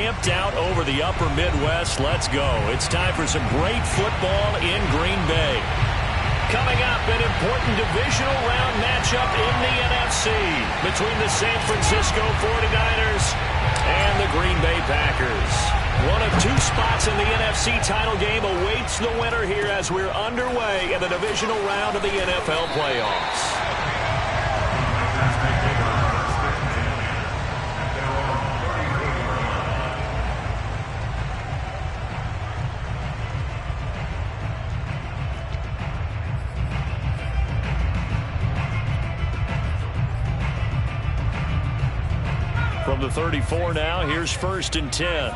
camped out over the upper Midwest. Let's go. It's time for some great football in Green Bay. Coming up, an important divisional round matchup in the NFC between the San Francisco 49ers and the Green Bay Packers. One of two spots in the NFC title game awaits the winner here as we're underway in the divisional round of the NFL playoffs. From the 34 now, here's 1st and 10.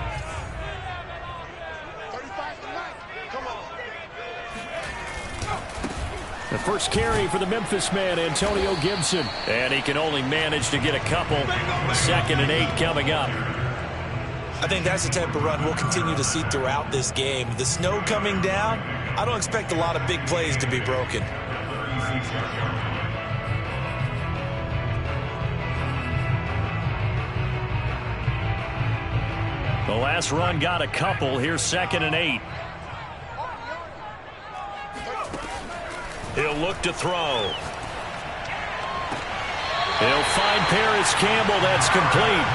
The first carry for the Memphis man, Antonio Gibson. And he can only manage to get a couple. 2nd and 8 coming up. I think that's the type of run we'll continue to see throughout this game. The snow coming down, I don't expect a lot of big plays to be broken. The last run got a couple. Here's 2nd and 8. He'll look to throw. He'll find Paris Campbell. That's complete.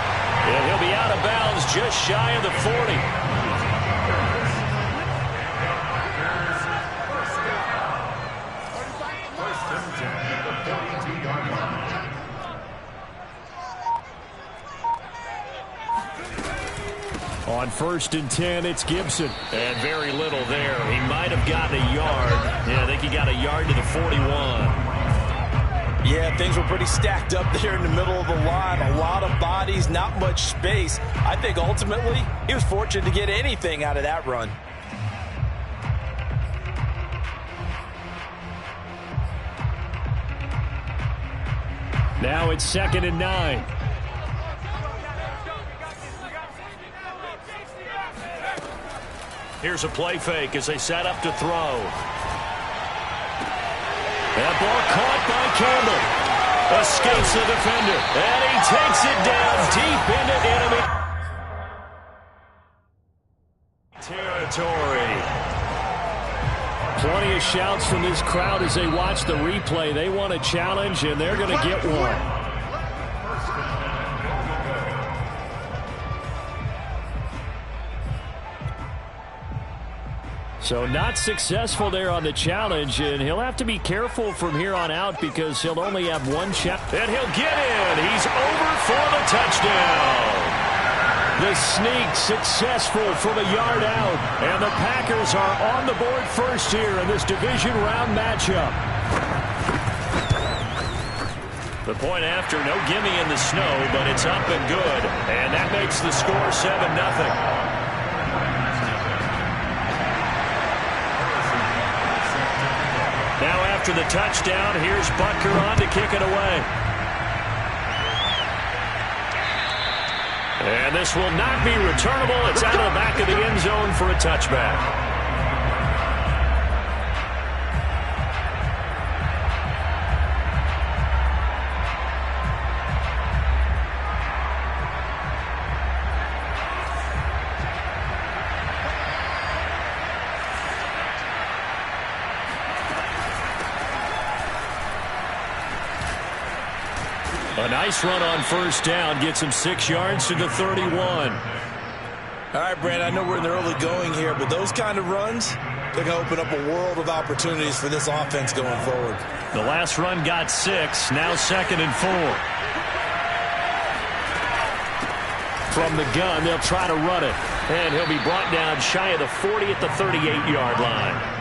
And he'll be out of bounds just shy of the 40. On 1st and 10, it's Gibson. And very little there. He might have gotten a yard. Yeah, I think he got a yard to the 41. Yeah, things were pretty stacked up there in the middle of the line. A lot of bodies, not much space. I think ultimately he was fortunate to get anything out of that run. Now it's 2nd and 9. Here's a play fake as they set up to throw. That ball caught by Campbell. Escapes the defender. And he takes it down deep into enemy territory. Plenty of shouts from this crowd as they watch the replay. They want a challenge, and they're going to get one. So not successful there on the challenge, and he'll have to be careful from here on out because he'll only have one shot. And he'll get in. He's over for the touchdown. The sneak successful from a yard out, and the Packers are on the board first here in this division round matchup. The point after, no gimme in the snow, but it's up and good, and that makes the score 7-0. Now after the touchdown, here's Butker on to kick it away. And this will not be returnable. It's out of the back of the end zone for a touchback. A nice run on 1st down gets him 6 yards to the 31. All right, Brand, I know we're in the early going here, but those kind of runs, they're going to open up a world of opportunities for this offense going forward. The last run got 6, now 2nd and 4. From the gun, they'll try to run it. And he'll be brought down shy of the 40 at the 38-yard line.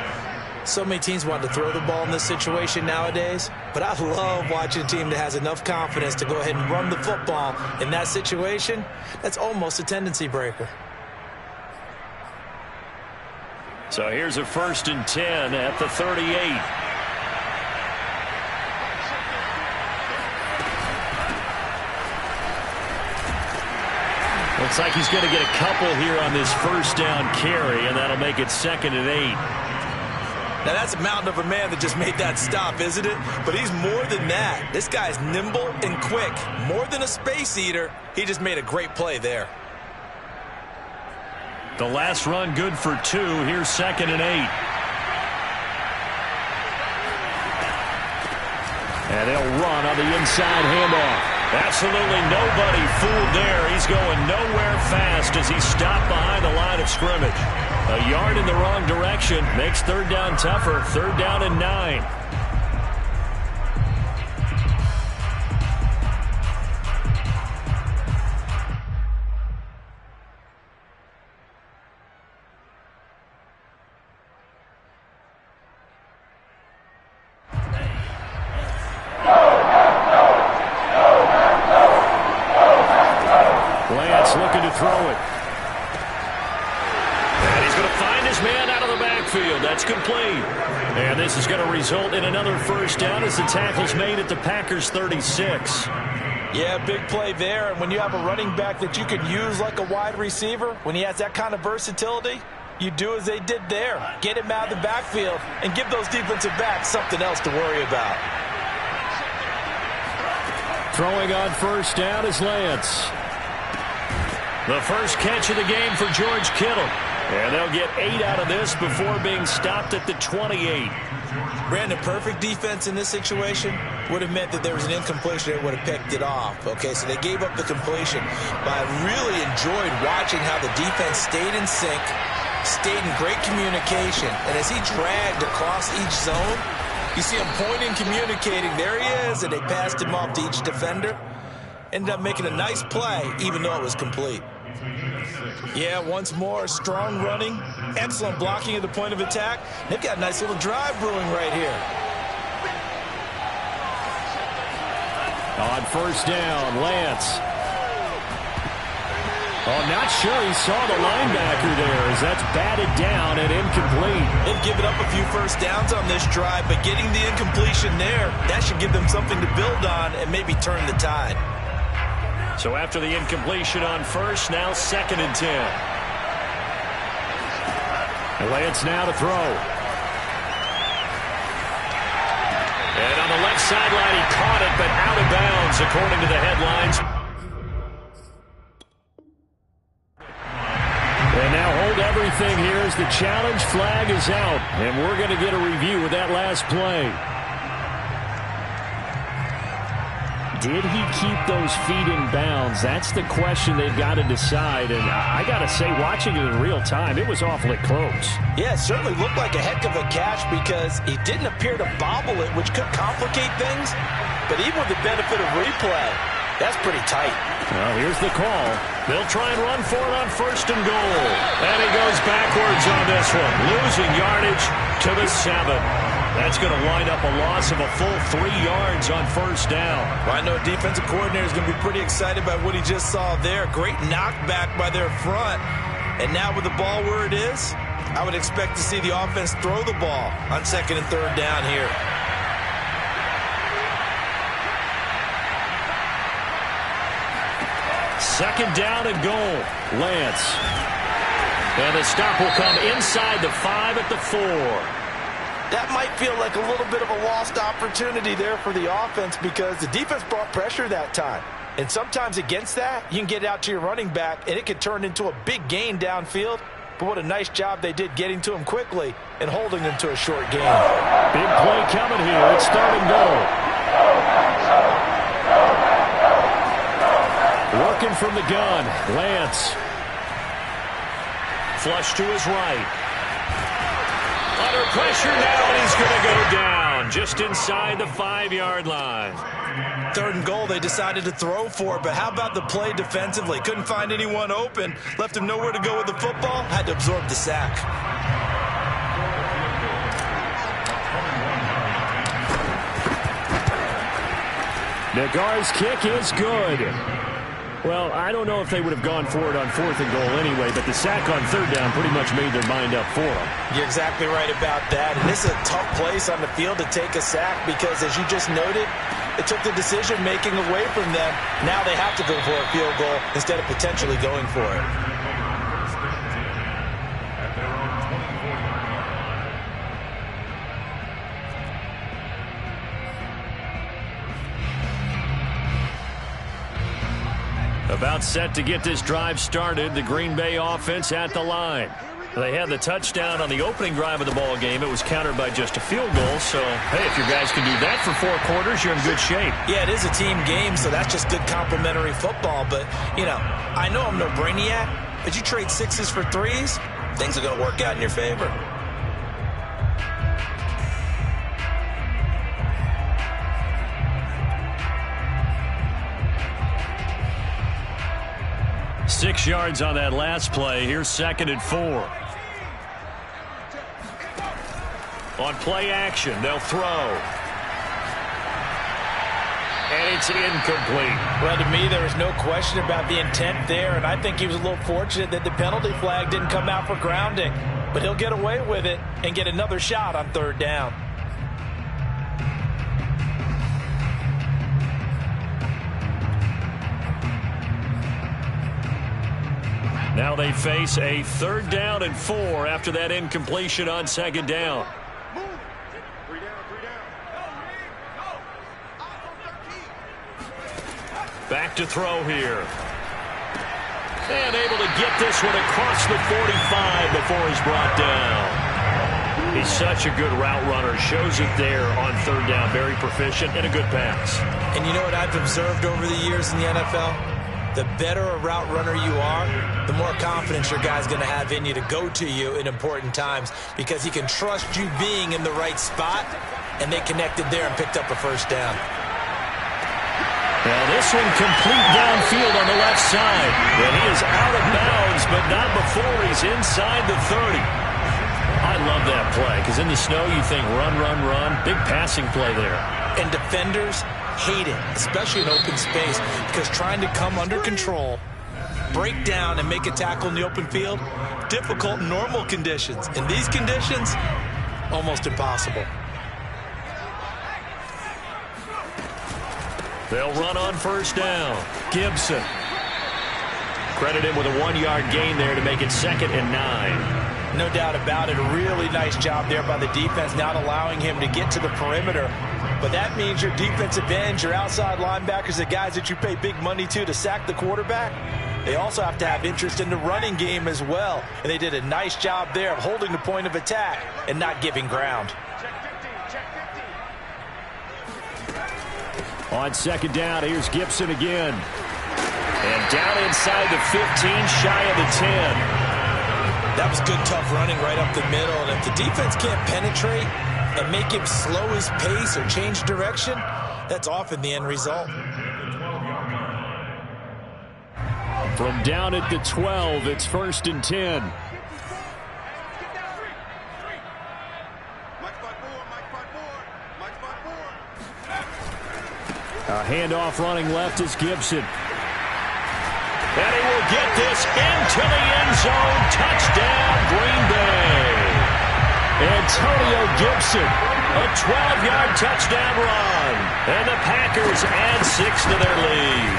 So many teams want to throw the ball in this situation nowadays, but I love watching a team that has enough confidence to go ahead and run the football in that situation. That's almost a tendency breaker. So here's a 1st and 10 at the 38. Looks like he's going to get a couple here on this 1st down carry, and that'll make it 2nd and 8. Now, that's a mountain of a man that just made that stop, isn't it? But he's more than that. This guy's nimble and quick. More than a space eater, he just made a great play there. The last run good for 2. Here's 2nd and 8. And they'll run on the inside handoff. Absolutely nobody fooled there. He's going nowhere fast as he stopped behind the line of scrimmage. A yard in the wrong direction makes 3rd down tougher. 3rd down and 9. Looking to throw it. And he's going to find his man out of the backfield. That's complete. And this is going to result in another 1st down as the tackle's made at the Packers' 36. Yeah, big play there. And when you have a running back that you can use like a wide receiver, when he has that kind of versatility, you do as they did there. Get him out of the backfield and give those defensive backs something else to worry about. Throwing on 1st down is Lance. The first catch of the game for George Kittle. And they'll get 8 out of this before being stopped at the 28. Brandon, perfect defense in this situation would have meant that there was an incompletion that would have picked it off. Okay, so they gave up the completion. But I really enjoyed watching how the defense stayed in sync, stayed in great communication. And as he dragged across each zone, you see him pointing, communicating. There he is, and they passed him off to each defender. Ended up making a nice play, even though it was complete. Yeah, once more, strong running, excellent blocking at the point of attack. They've got a nice little drive brewing right here. On 1st down, Lance. Oh, not sure he saw the linebacker there as that's batted down and incomplete. They've given up a few 1st downs on this drive, but getting the incompletion there, that should give them something to build on and maybe turn the tide. So after the incompletion on 1st, now 2nd and 10. And Lance now to throw. And on the left sideline, he caught it, but out of bounds, according to the headlines. And now hold everything here as the challenge flag is out. And we're going to get a review of that last play. Did he keep those feet in bounds? That's the question they've got to decide. And I got to say, watching it in real time, it was awfully close. Yeah, it certainly looked like a heck of a catch because he didn't appear to bobble it, which could complicate things. But even with the benefit of replay, that's pretty tight. Well, here's the call. They'll try and run for it on 1st and goal. And he goes backwards on this one, losing yardage to the 7. That's going to wind up a loss of a full 3 yards on 1st down. Well, I know defensive coordinator is going to be pretty excited by what he just saw there. Great knockback by their front. And now with the ball where it is, I would expect to see the offense throw the ball on 2nd and 3rd down here. Second down and goal. Lance. And the stop will come inside the 5 at the 4. That might feel like a little bit of a lost opportunity there for the offense because the defense brought pressure that time. And sometimes against that, you can get out to your running back, and it could turn into a big gain downfield. But what a nice job they did getting to him quickly and holding him to a short gain. Big play coming here. It's 3rd and goal. Working from the gun, Lance. Flush to his right. Under pressure now, and he's going to go down just inside the 5-yard line. 3rd and goal, they decided to throw for it, but how about the play defensively? Couldn't find anyone open, left him nowhere to go with the football, had to absorb the sack. Nagar's kick is good. Well, I don't know if they would have gone for it on 4th and goal anyway, but the sack on 3rd down pretty much made their mind up for them. You're exactly right about that. And this is a tough place on the field to take a sack because, as you just noted, it took the decision-making away from them. Now they have to go for a field goal instead of potentially going for it. About set to get this drive started. The Green Bay offense at the line. They had the touchdown on the opening drive of the ball game. It was countered by just a field goal. So, hey, if your guys can do that for 4 quarters, you're in good shape. Yeah, it is a team game, so that's just good complimentary football. But, I know I'm no brainiac, but you trade 6s for 3s, things are going to work out in your favor. Six yards on that last play. Here's 2nd and 4. On play action, they'll throw. And it's incomplete. Well, to me, there was no question about the intent there, and I think he was a little fortunate that the penalty flag didn't come out for grounding. But he'll get away with it and get another shot on 3rd down. Now they face a 3rd down and 4 after that incompletion on 2nd down. Back to throw here. And able to get this one across the 45 before he's brought down. He's such a good route runner. Shows it there on 3rd down. Very proficient and a good pass. And you know what I've observed over the years in the NFL? The better a route runner you are, the more confidence your guy's going to have in you to go to you in important times because he can trust you being in the right spot, and they connected there and picked up a 1st down. Now this one complete downfield on the left side. And he is out of bounds, but not before he's inside the 30. I love that play because in the snow you think run, run, run. Big passing play there. And defenders hate it, especially in open space, because trying to come under control, break down, and make a tackle in the open field, difficult in normal conditions. In these conditions, almost impossible. They'll run on 1st down. Gibson. Credit him with a 1-yard gain there to make it 2nd and 9. No doubt about it. A really nice job there by the defense, not allowing him to get to the perimeter. But that means your defensive ends, your outside linebackers, the guys that you pay big money to sack the quarterback, they also have to have interest in the running game as well. And they did a nice job there of holding the point of attack and not giving ground. On 2nd down, here's Gibson again. And down inside the 15, shy of the 10. That was good, tough running right up the middle. And if the defense can't penetrate and make him slow his pace or change direction, that's often the end result. From down at the 12, it's 1st and 10. A handoff running left is Gibson. And he will get this into the end zone. Touchdown, Green Bay. Antonio Gibson, a 12-yard touchdown run. And the Packers add 6 to their lead.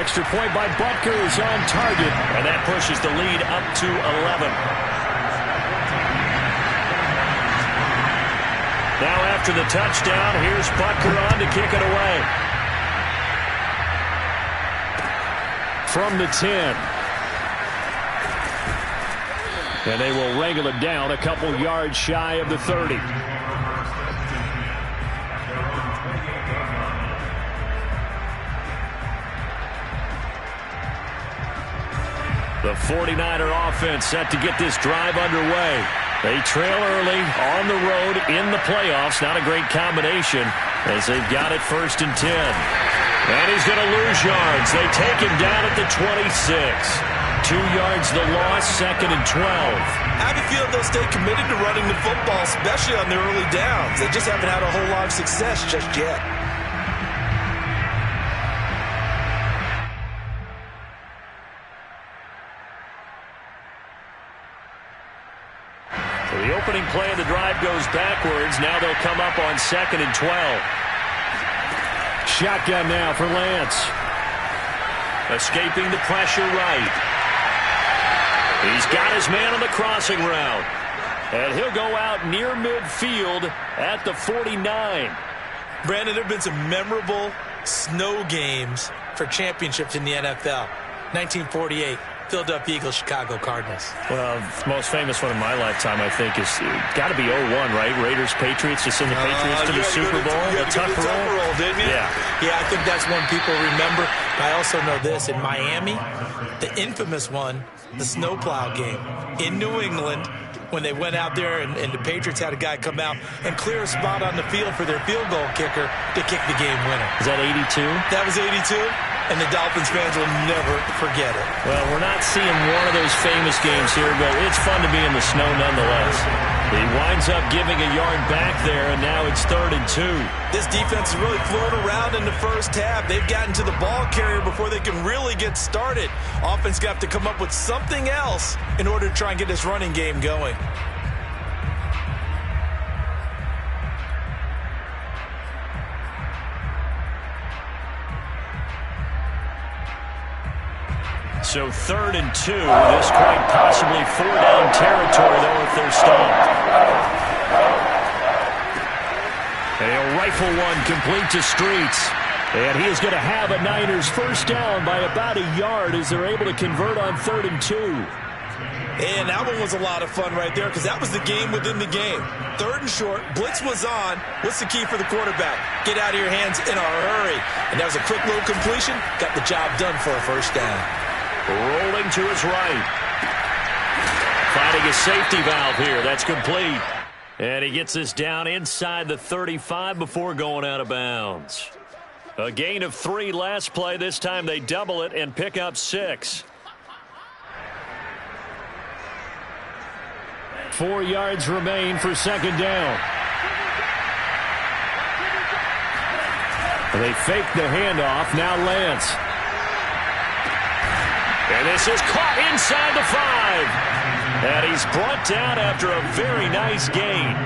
Extra point by Butker is on target, and that pushes the lead up to 11. Now after the touchdown, here's Butker on to kick it away. From the 10. And they will wrangle it down a couple yards shy of the 30. The 49er offense set to get this drive underway. They trail early on the road in the playoffs. Not a great combination as they've got it 1st and 10. And he's going to lose yards. They take him down at the 26. 2 yards the loss, 2nd and 12. I have a feeling they'll stay committed to running the football, especially on their early downs. They just haven't had a whole lot of success just yet. So the opening play of the drive goes backwards. Now they'll come up on 2nd and 12. Shotgun now for Lance. Escaping the pressure right. He's got his man on the crossing route. And he'll go out near midfield at the 49. Brandon, there have been some memorable snow games for championships in the NFL. 1948, Philadelphia Eagles, Chicago Cardinals. Well, the most famous one in my lifetime, I think, is got to be 01, right? Raiders, Patriots, to send the Patriots to the Super Bowl. The Tucker roll, didn't you? Yeah, I think that's one people remember. I also know this. In Miami, the infamous one, the snowplow game in New England, when they went out there and the Patriots had a guy come out and clear a spot on the field for their field goal kicker to kick the game winner. Is that 82? That was 82, and the Dolphins fans will never forget it. Well, we're not seeing one of those famous games here, but it's fun to be in the snow nonetheless. He winds up giving a yard back there, and now it's 3rd and 2. This defense is really floating around in the first half. They've gotten to the ball carrier before they can really get started. Offense got to come up with something else in order to try and get this running game going. So 3rd and 2. This quite possibly 4-down territory, though, if they're stopped. And he'll rifle one complete to Streets. And he is going to have a Niners first down by about a yard as they're able to convert on 3rd and 2. And that one was a lot of fun right there because that was the game within the game. 3rd and short, blitz was on. What's the key for the quarterback? Get out of your hands in a hurry. And that was a quick little completion. Got the job done for a first down. Rolling to his right. Finding a safety valve here. That's complete. And he gets this down inside the 35 before going out of bounds. A gain of 3 last play. This time they double it and pick up 6. 4 yards remain for 2nd down. They fake the handoff. Now Lance. And this is caught inside the 5. And he's brought down after a very nice gain.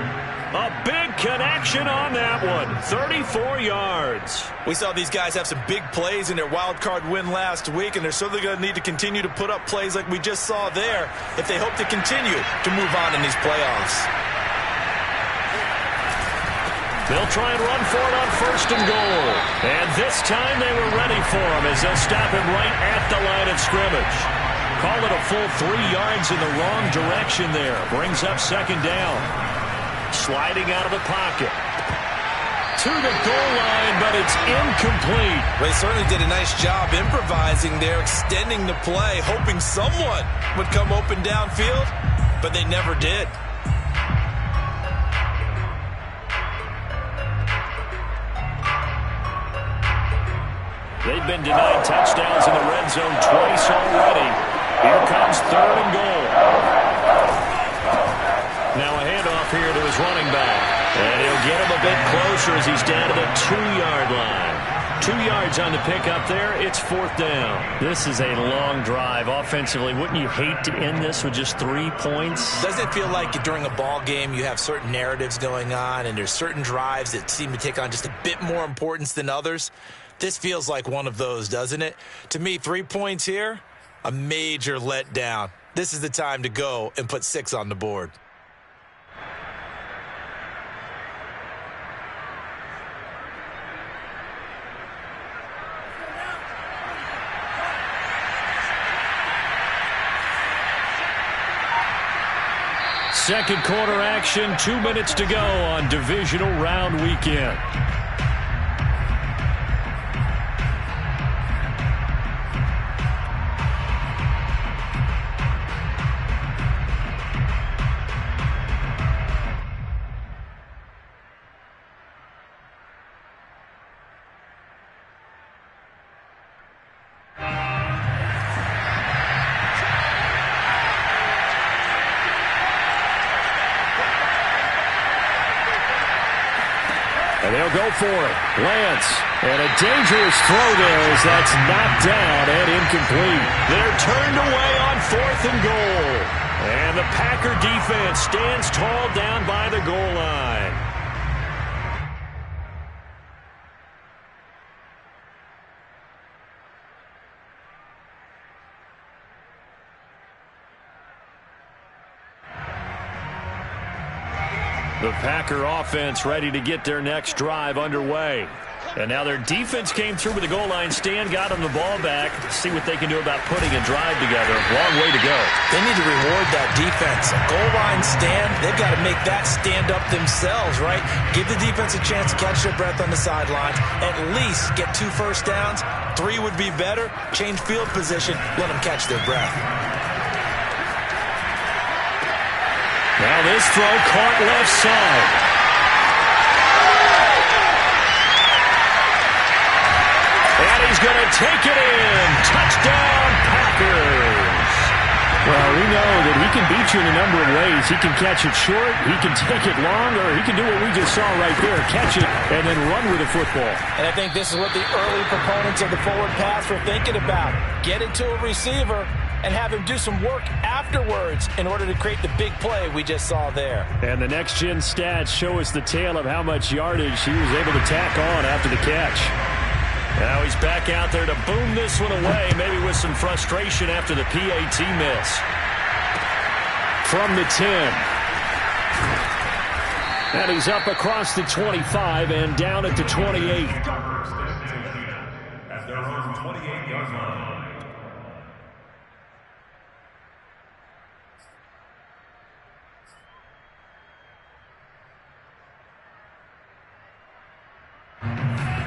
A big connection on that one. 34 yards. We saw these guys have some big plays in their wild card win last week, and they're certainly going to need to continue to put up plays like we just saw there if they hope to continue to move on in these playoffs. They'll try and run for it on 1st and goal. And this time they were ready for him as they'll stop him right at the line of scrimmage. Call it a full 3 yards in the wrong direction there. Brings up 2nd down. Sliding out of the pocket. To the goal line, but it's incomplete. Well, they certainly did a nice job improvising there, extending the play, hoping someone would come open downfield, but they never did. They've been denied touchdowns in the red zone twice already. Here comes 3rd and goal. Now a handoff here to his running back. And he'll get him a bit closer as he's down to the 2-yard line. 2 yards on the pickup there. It's 4th down. This is a long drive offensively. Wouldn't you hate to end this with just 3 points? Doesn't it feel like during a ball game you have certain narratives going on and there's certain drives that seem to take on just a bit more importance than others? This feels like one of those, doesn't it? To me, 3 points here, a major letdown. This is the time to go and put 6 on the board. Second quarter action, 2 minutes to go on divisional round weekend. And they'll go for it. Lance. And a dangerous throw there as that's knocked down and incomplete. They're turned away on 4th and goal. And the Packer defense stands tall down by the goal line. The Packer offense ready to get their next drive underway. And now their defense came through with the goal line stand, got them the ball back. See what they can do about putting a drive together. Long way to go. They need to reward that defense. A goal line stand, they've got to make that stand up themselves, right? Give the defense a chance to catch their breath on the sidelines. At least get 2 first downs. 3 would be better. Change field position. Let them catch their breath. Now this throw caught left side. And he's going to take it in. Touchdown, Packers. Well, we know that he can beat you in a number of ways. He can catch it short, he can take it long, or he can do what we just saw right there, catch it and then run with the football. And I think this is what the early proponents of the forward pass were thinking about. Get it to a receiver and have him do some work afterwards in order to create the big play we just saw there. And the next-gen stats show us the tale of how much yardage he was able to tack on after the catch. Now he's back out there to boom this one away, maybe with some frustration after the PAT miss. From the 10. And he's up across the 25 and down at the 28. At their own 28-yard line.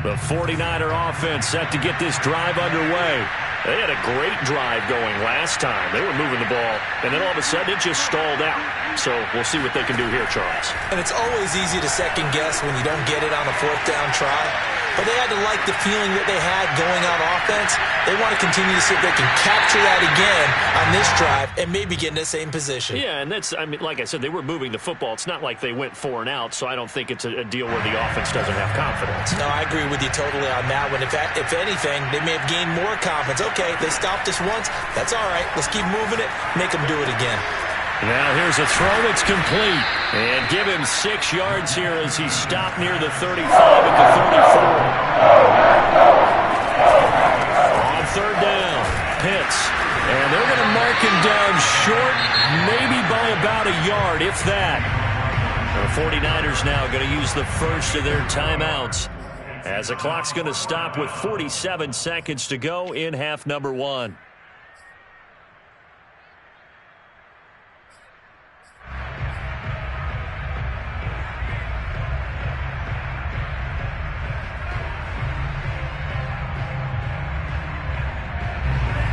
The 49er offense set to get this drive underway. They had a great drive going last time. They were moving the ball, and then all of a sudden it just stalled out. So we'll see what they can do here, Charles. And it's always easy to second guess when you don't get it on a 4th down try. But they had to like the feeling that they had going on offense. They want to continue to see if they can capture that again on this drive and maybe get in the same position. Yeah, and that's, I mean, like I said, they were moving the football. It's not like they went 4 and out, so I don't think it's a deal where the offense doesn't have confidence. No, I agree with you totally on that one. If anything, they may have gained more confidence. Okay, they stopped us once. That's all right. Let's keep moving it. Make them do it again. Now here's a throw that's complete. And give him 6 yards here as he stopped near the 35 at the 34. On 3rd down, Pitts. And they're going to mark him down short, maybe by about a yard, if that. The 49ers now going to use the first of their timeouts, as the clock's going to stop with 47 seconds to go in half number 1.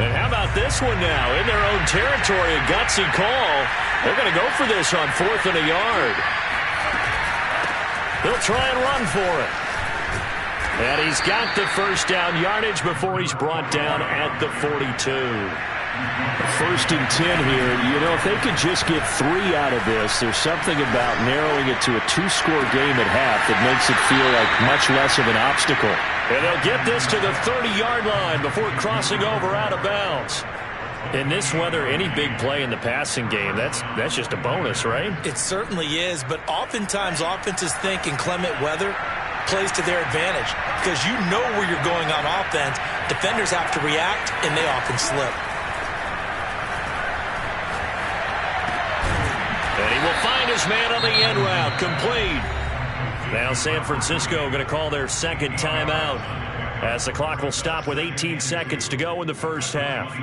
And how about this one now? In their own territory, a gutsy call. They're going to go for this on 4th and a yard. They'll try and run for it. And he's got the first down yardage before he's brought down at the 42. 1st and 10 here. You know, if they could just get 3 out of this, there's something about narrowing it to a 2-score game at half that makes it feel like much less of an obstacle. And they'll get this to the 30-yard line before crossing over out of bounds. In this weather, any big play in the passing game, that's just a bonus, right? It certainly is, but oftentimes offenses think inclement weather plays to their advantage because you know where you're going on offense. Defenders have to react, and they often slip. And he will find his man on the end route, complete. Now San Francisco going to call their 2nd timeout as the clock will stop with 18 seconds to go in the first half.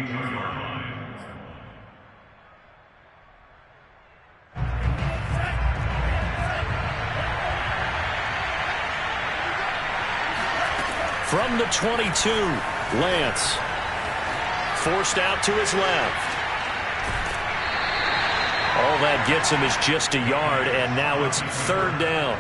From the 22, Lance. Forced out to his left. All that gets him is just a yard, and now it's 3rd down.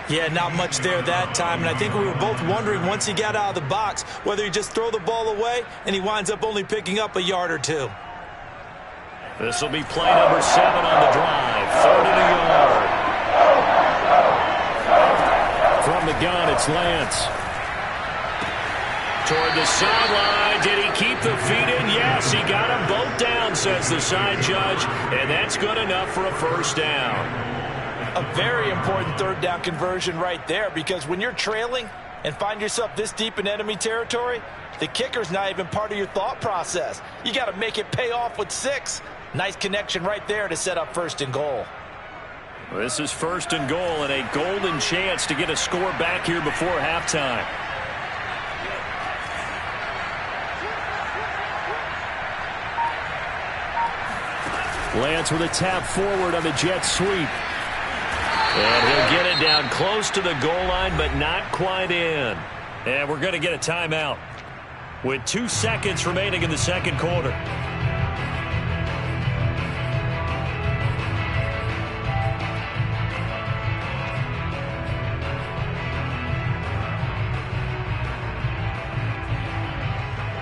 Yeah, not much there that time, and I think we were both wondering once he got out of the box whether he'd just throw the ball away, and he winds up only picking up a yard or 2. This will be play number 7 on the drive. 3rd and a yard. From the gun, it's Lance. Toward the sideline. Did he keep the feet in? Yes, he got them both down, says the side judge, and that's good enough for a first down. A very important 3rd down conversion right there, because when you're trailing and find yourself this deep in enemy territory, the kicker's not even part of your thought process. You got to make it pay off with 6. Nice connection right there to set up 1st and goal. This is 1st and goal and a golden chance to get a score back here before halftime. Lance with a tap forward on the jet sweep. And he'll get it down close to the goal line, but not quite in. And we're going to get a timeout with 2 seconds remaining in the second quarter.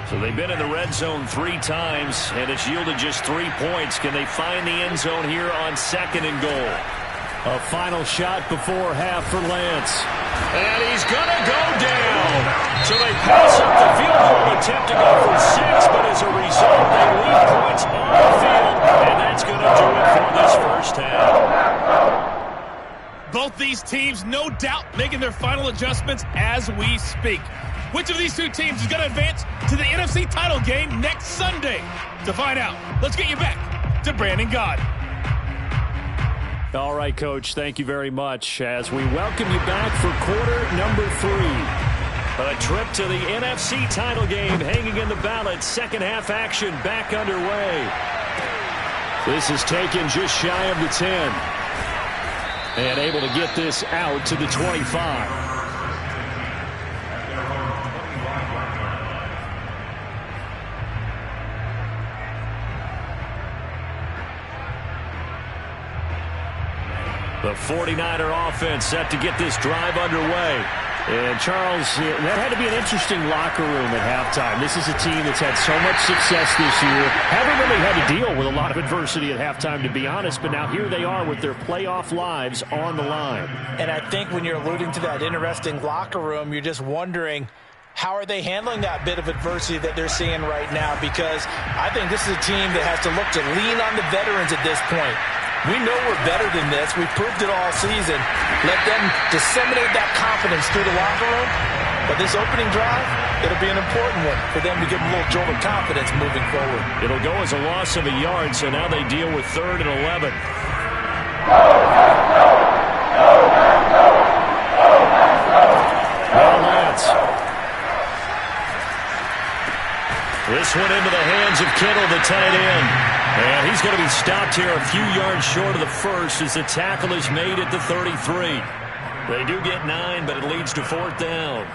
So they've been in the red zone 3 times, and it's yielded just 3 points. Can they find the end zone here on 2nd and goal? A final shot before half for Lance. And he's going to go down. So they pass up the field goal attempt to go for 6, but as a result, they leave points on the field, and that's going to do it for this first half. Both these teams, no doubt, making their final adjustments as we speak. Which of these 2 teams is going to advance to the NFC title game next Sunday? To find out, let's get you back to Brandon God. All right, Coach, thank you very much as we welcome you back for quarter number 3. A trip to the NFC title game hanging in the balance. Second half action back underway. This is taken just shy of the 10. And able to get this out to the 25. The 49er offense set to get this drive underway. And, Charles, that had to be an interesting locker room at halftime. This is a team that's had so much success this year. Haven't really had to deal with a lot of adversity at halftime, to be honest. But now here they are with their playoff lives on the line. And I think when you're alluding to that interesting locker room, you're just wondering, how are they handling that bit of adversity that they're seeing right now? Because I think this is a team that has to look to lean on the veterans at this point. We know we're better than this. We've proved it all season. Let them disseminate that confidence through the locker room. But this opening drive, it'll be an important one for them to give them a little jolt of confidence moving forward. It'll go as a loss of a yard, so now they deal with 3rd and 11. Now Lance. This one into the hands of Kittle, the tight end. And he's going to be stopped here a few yards short of the first as the tackle is made at the 33. They do get 9, but it leads to 4th down.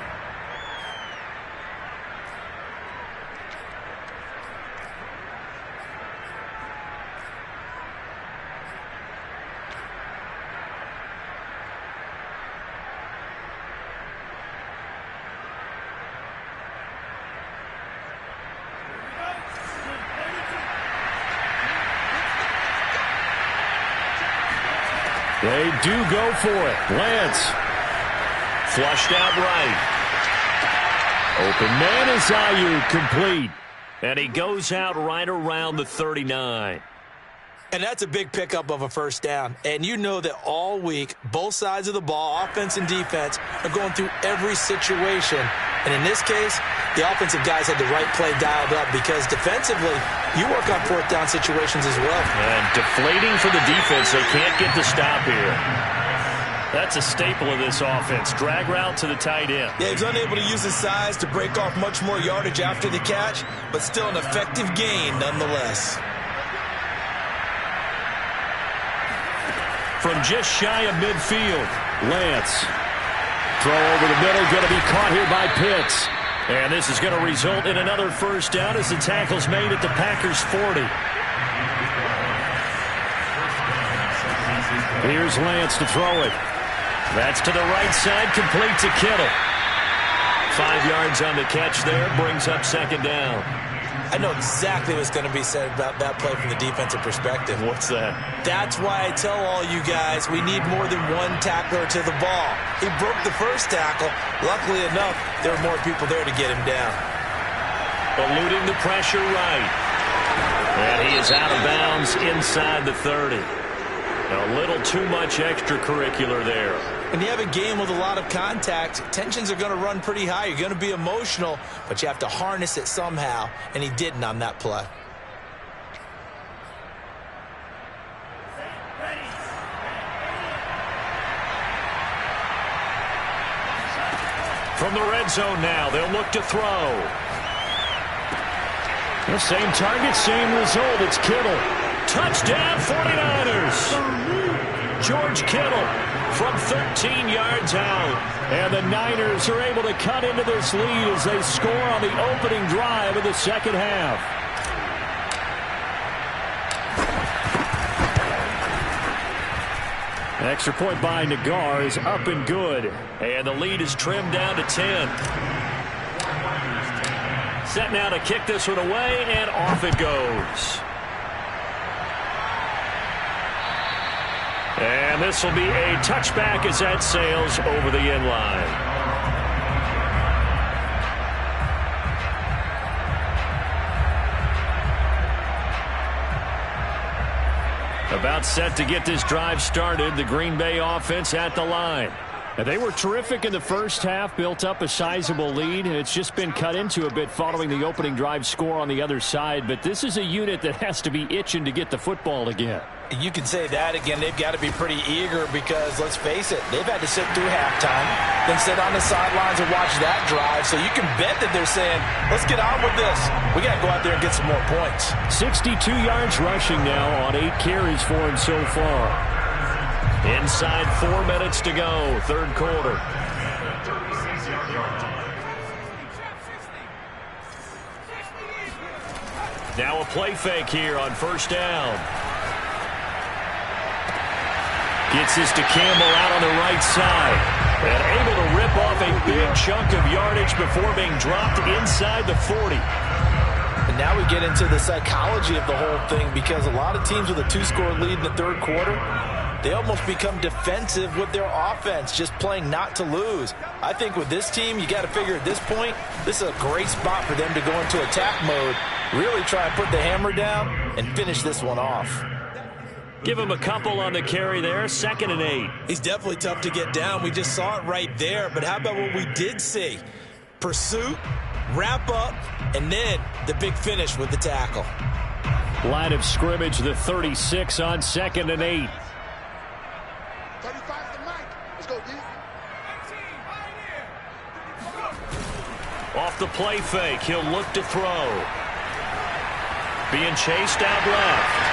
They do go for it. Lance. Flushed out right. Open man is Ayuk, complete. And he goes out right around the 39. And that's a big pickup of a first down. And you know that all week, both sides of the ball, offense and defense, are going through every situation. And in this case, the offensive guys had the right play dialed up because defensively, you work on 4th down situations as well. And deflating for the defense. They can't get the stop here. That's a staple of this offense. Drag route to the tight end. Yeah, he's unable to use his size to break off much more yardage after the catch, but still an effective gain nonetheless. From just shy of midfield, Lance. Throw over the middle, going to be caught here by Pitts. And this is going to result in another first down as the tackle's made at the Packers' 40. Here's Lance to throw it. That's to the right side, complete to Kittle. 5 yards on the catch there, brings up 2nd down. I know exactly what's going to be said about that play from the defensive perspective. What's that? That's why I tell all you guys we need more than one tackler to the ball. He broke the first tackle. Luckily enough, there were more people there to get him down. Eluding the pressure right. And he is out of bounds inside the 30. A little too much extracurricular there. When you have a game with a lot of contact, tensions are going to run pretty high. You're going to be emotional, but you have to harness it somehow, and he didn't on that play. From the red zone now, they'll look to throw. The same target, same result. It's Kittle. Touchdown, 49ers. George Kittle from 13 yards out. And the Niners are able to cut into this lead as they score on the opening drive of the second half. Extra point by Nagar is up and good. And the lead is trimmed down to 10. Set now to kick this one away, and off it goes. And this will be a touchback as that sails over the end line. About set to get this drive started, the Green Bay offense at the line. And they were terrific in the first half, built up a sizable lead, and it's just been cut into a bit following the opening drive score on the other side. But this is a unit that has to be itching to get the football again. You can say that again. They've got to be pretty eager because, let's face it, they've had to sit through halftime, then sit on the sidelines and watch that drive. So you can bet that they're saying, let's get on with this. We got to go out there and get some more points. 62 yards rushing now on 8 carries for him so far. Inside 4 minutes to go, third quarter. Now a play fake here on first down. Gets this to Campbell out on the right side. And able to rip off a big chunk of yardage before being dropped inside the 40. And now we get into the psychology of the whole thing because a lot of teams with a 2-score lead in the third quarter, they almost become defensive with their offense, just playing not to lose. I think with this team, you got to figure at this point, this is a great spot for them to go into attack mode, really try and put the hammer down and finish this one off. Give him a couple on the carry there, 2nd and 8. He's definitely tough to get down. We just saw it right there, but how about what we did see? Pursuit, wrap up, and then the big finish with the tackle. Line of scrimmage, the 36 on 2nd and 8. Off the play fake, he'll look to throw. Being chased out left.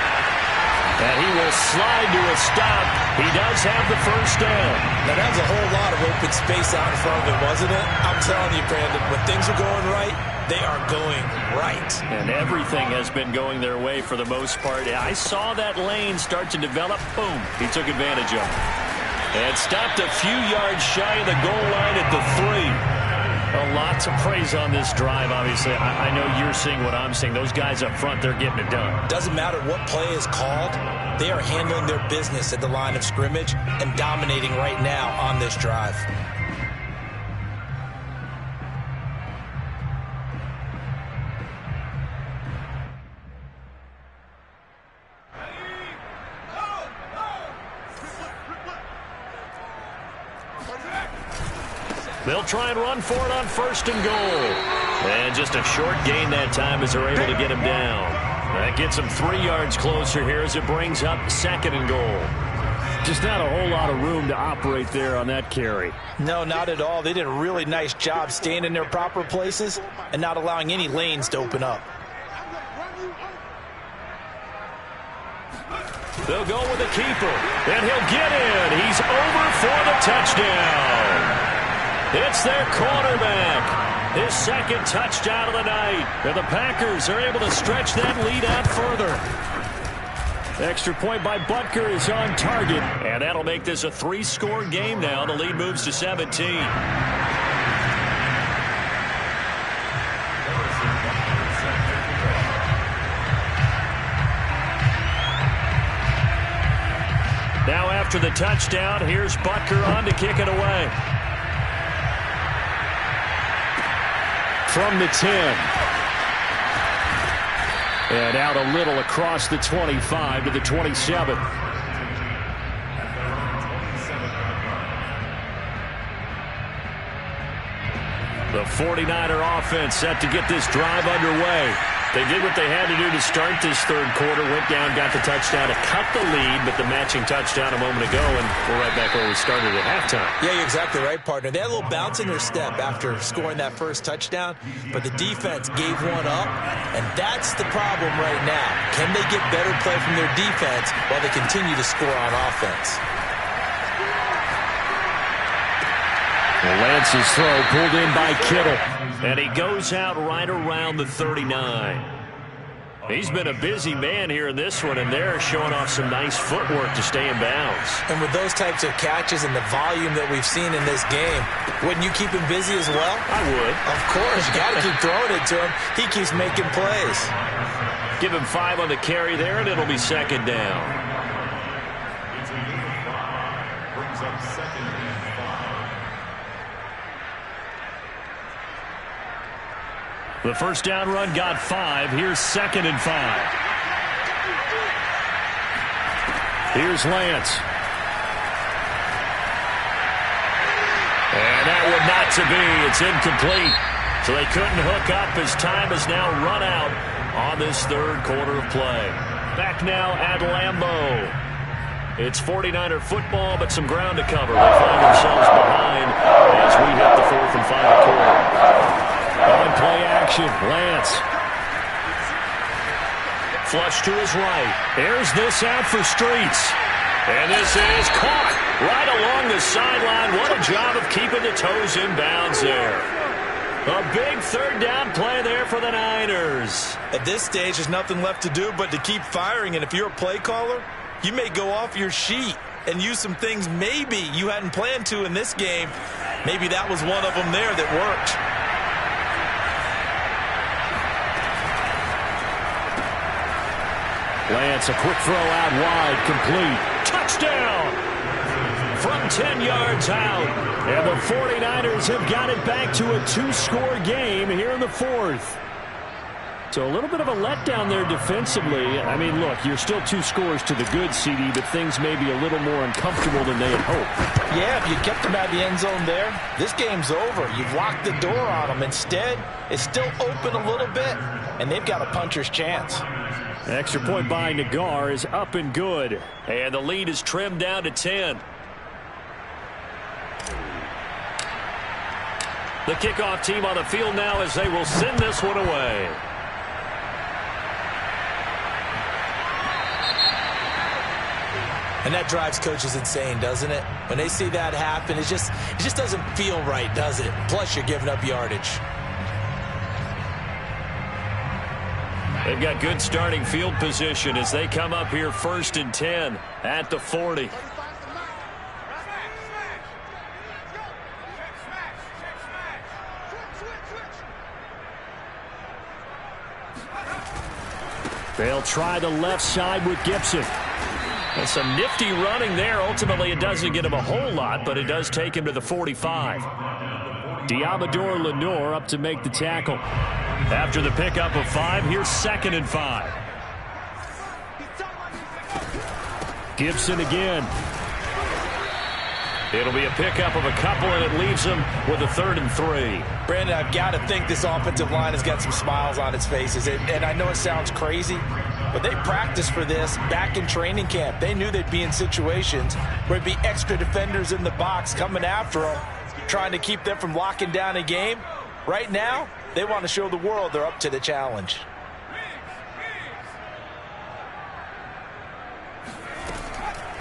And he will slide to a stop. He does have the first down. Now, that was a whole lot of open space out in front of him, wasn't it? I'm telling you, Brandon, when things are going right, they are going right. And everything has been going their way for the most part. I saw that lane start to develop. Boom. He took advantage of it. And stopped a few yards shy of the goal line at the 3. A lot to praise on this drive, obviously. I know you're seeing what I'm seeing. Those guys up front, they're getting it done. Doesn't matter what play is called. They are handling their business at the line of scrimmage and dominating right now on this drive. They'll try and run for it on 1st and goal. And just a short gain that time as they're able to get him down. That gets him 3 yards closer here as it brings up 2nd and goal. Just not a whole lot of room to operate there on that carry. No, not at all. They did a really nice job staying in their proper places and not allowing any lanes to open up. They'll go with the keeper, and he'll get in. He's over for the touchdown. It's their quarterback. His 2nd touchdown of the night. And the Packers are able to stretch that lead out further. Extra point by Butker is on target. And that'll make this a 3-score game now. The lead moves to 17. Now after the touchdown, here's Butker on to kick it away. From the 10. And out a little across the 25 to the 27. The 49er offense set to get this drive underway. They did what they had to do to start this third quarter. Went down, got the touchdown to cut the lead, but the matching touchdown a moment ago, and we're right back where we started at halftime. Yeah, you're exactly right, partner. They had a little bounce in their step after scoring that first touchdown, but the defense gave one up, and that's the problem right now. Can they get better play from their defense while they continue to score on offense? Lance's throw pulled in by Kittle, and he goes out right around the 39. He's been a busy man here in this one, and they're showing off some nice footwork to stay in bounds. And with those types of catches and the volume that we've seen in this game, wouldn't you keep him busy as well? I would. Of course. You got to keep throwing it to him. He keeps making plays. Give him 5 on the carry there, and it'll be second down. Brings up second and 5. The first down run got 5. Here's second and 5. Here's Lance. And that would not to be. It's incomplete. So they couldn't hook up as time has now run out on this third quarter of play. Back now at Lambeau. It's 49er football, but some ground to cover. They find themselves behind as we hit the fourth and final quarter. On play action, Lance. Flush to his right. Airs this out for Streets. And this is caught right along the sideline. What a job of keeping the toes in bounds there. A big third down play there for the Niners. At this stage, there's nothing left to do but to keep firing. And if you're a play caller, you may go off your sheet and use some things maybe you hadn't planned to in this game. Maybe that was one of them there that worked. Lance, a quick throw out wide, complete. Touchdown! From 10 yards out. And the 49ers have got it back to a 2-score game here in the fourth. So a little bit of a letdown there defensively. I mean, look, you're still 2 scores to the good, CD, but things may be a little more uncomfortable than they had hoped. Yeah, if you kept them out of the end zone there, this game's over. You've locked the door on them. Instead, it's still open a little bit, and they've got a puncher's chance. Extra point by Nagar is up and good. And the lead is trimmed down to 10. The kickoff team on the field now as they will send this one away. And that drives coaches insane, doesn't it? When they see that happen, it just doesn't feel right, does it? Plus, you're giving up yardage. They've got good starting field position as they come up here first and 10 at the 40. They'll try the left side with Gibson. And some nifty running there. Ultimately, it doesn't get him a whole lot, but it does take him to the 45. Diamador Lenore up to make the tackle. After the pickup of 5, here's second and 5. Gibson again. It'll be a pickup of a couple, and it leaves them with a 3rd and 3. Brandon, I've got to think this offensive line has got some smiles on its faces. And I know it sounds crazy, but they practiced for this back in training camp. They knew they'd be in situations where there'd be extra defenders in the box coming after them, trying to keep them from locking down a game. Right now, they want to show the world they're up to the challenge.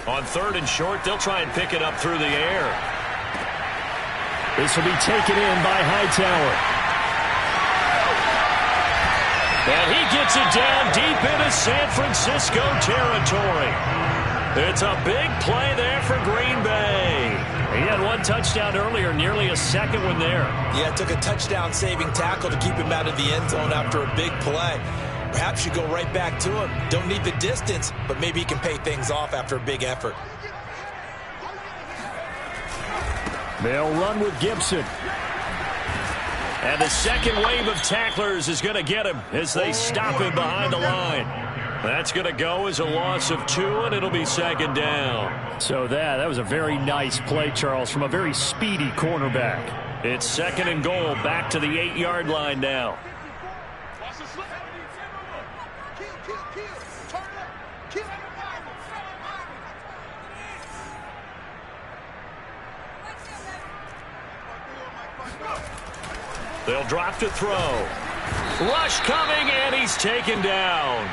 On 3rd and short, they'll try and pick it up through the air. This will be taken in by Hightower. And he gets it down deep into San Francisco territory. It's a big play there for Green Bay. He had 1 touchdown earlier, nearly a second one there. Yeah, it took a touchdown-saving tackle to keep him out of the end zone after a big play. Perhaps you go right back to him. Don't need the distance, but maybe he can pay things off after a big effort. They'll run with Gibson. And the second wave of tacklers is going to get him as they stop him behind the line. That's going to go as a loss of 2, and it'll be second down. So that was a very nice play, Charles, from a very speedy cornerback. It's 2nd and goal, back to the 8-yard line now. They'll drop to throw. Rush coming, and he's taken down.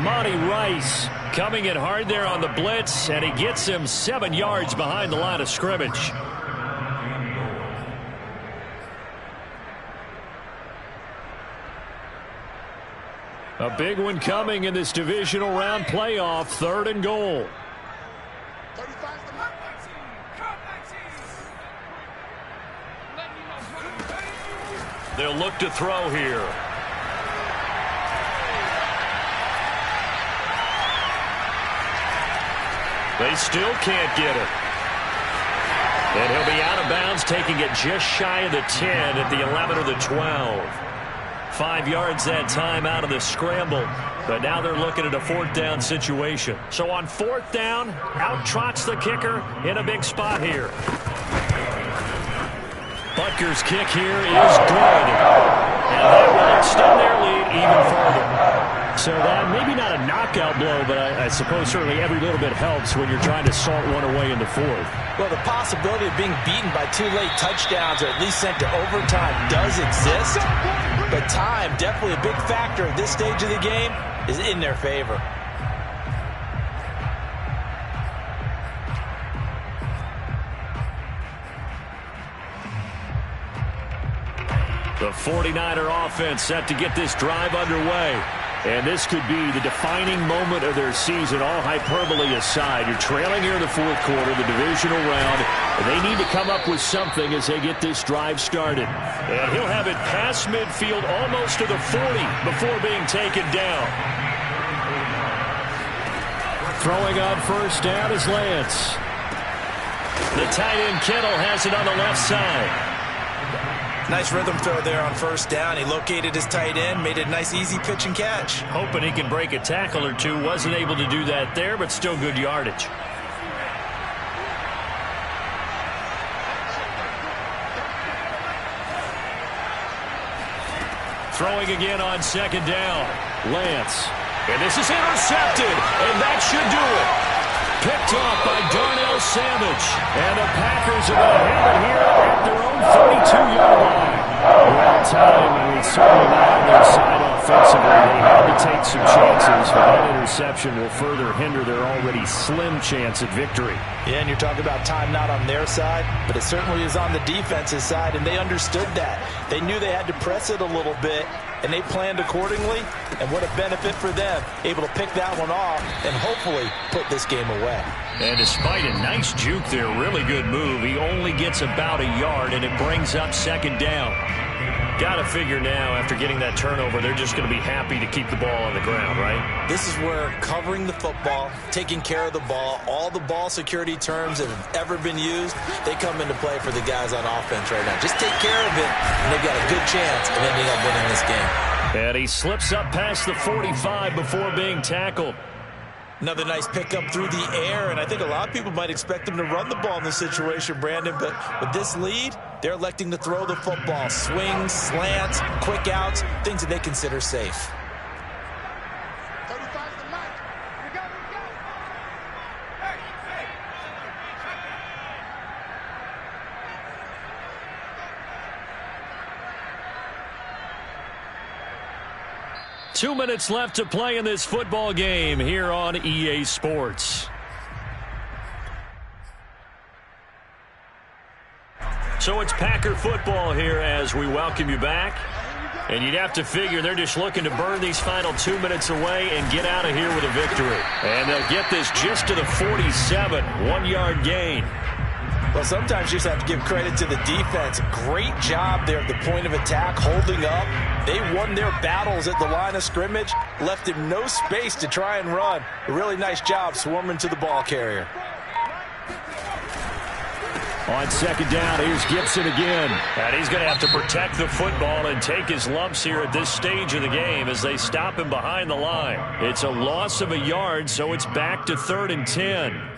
Monty Rice coming in hard there on the blitz, and he gets him 7 yards behind the line of scrimmage. A big one coming in this divisional round playoff, 3rd and goal. They'll look to throw here. They still can't get it. And he'll be out of bounds, taking it just shy of the 10 at the 11 or the 12. 5 yards that time out of the scramble. But now they're looking at a 4th down situation. So on 4th down, out trots the kicker in a big spot here. Butker's kick here is good. And that will extend their lead even further. So that maybe not a knockout blow, but I suppose certainly every little bit helps when you're trying to salt one away in the 4th. Well, the possibility of being beaten by 2 late touchdowns or at least sent to overtime does exist. But time, definitely a big factor at this stage of the game, is in their favor. The 49er offense set to get this drive underway. And this could be the defining moment of their season, all hyperbole aside. You're trailing here in the 4th quarter, the divisional round. And they need to come up with something as they get this drive started. And he'll have it past midfield, almost to the 40, before being taken down. Throwing on 1st down is Lance. The tight end Kittle has it on the left side. Nice rhythm throw there on 1st down. He located his tight end, made a nice easy pitch and catch. Hoping he can break a tackle or two. Wasn't able to do that there, but still good yardage. Throwing again on 2nd down. Lance. And this is intercepted, and that should do it. Picked off by Darnell Savage. And the Packers are going to have it here at their own 32-yard line. Well, time is certainly not on their side offensively. They had to take some chances, but that interception will further hinder their already slim chance at victory. Yeah, and you're talking about time not on their side, but it certainly is on the defense's side, and they understood that. They knew they had to press it a little bit, and they planned accordingly, and what a benefit for them, able to pick that one off and hopefully put this game away. And despite a nice juke there, really good move, he only gets about a yard, and it brings up 2nd down. Got to figure now, after getting that turnover, they're just going to be happy to keep the ball on the ground, right? This is where covering the football, taking care of the ball, all the ball security terms that have ever been used, they come into play for the guys on offense right now. Just take care of it, and they've got a good chance of ending up winning this game. And he slips up past the 45 before being tackled. Another nice pickup through the air, and I think a lot of people might expect them to run the ball in this situation, Brandon, but with this lead, they're electing to throw the football. Swings, slants, quick outs, things that they consider safe. 35's the mic. We go. 2 minutes left to play in this football game here on EA Sports. So it's Packer football here as we welcome you back. And you'd have to figure they're just looking to burn these final 2 minutes away and get out of here with a victory. And they'll get this just to the 47, 1-yard gain. Well, sometimes you just have to give credit to the defense. Great job there at the point of attack, holding up. They won their battles at the line of scrimmage, left him no space to try and run. A really nice job swarming to the ball carrier. On 2nd down, here's Gibson again. And he's going to have to protect the football and take his lumps here at this stage of the game as they stop him behind the line. It's a loss of a yard, so it's back to 3rd and 10.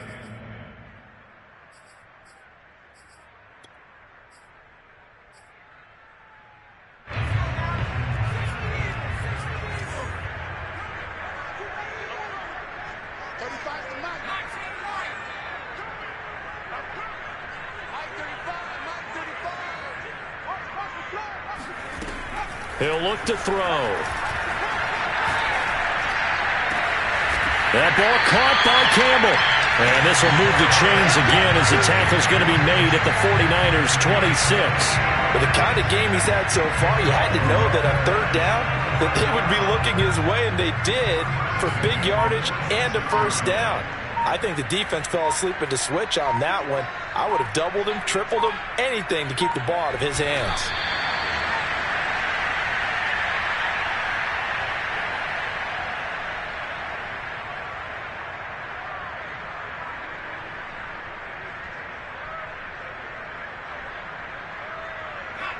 He'll look to throw. That ball caught by Campbell. And this will move the chains again as the tackle's going to be made at the 49ers 26. With the kind of game he's had so far, you had to know that on third down that they would be looking his way, and they did, for big yardage and a first down. I think the defense fell asleep at the switch on that one. I would have doubled him, tripled him, anything to keep the ball out of his hands.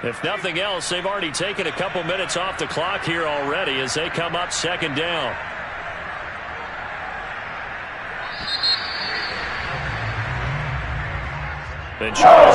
If nothing else, they've already taken a couple minutes off the clock here already as they come up second down. And Charles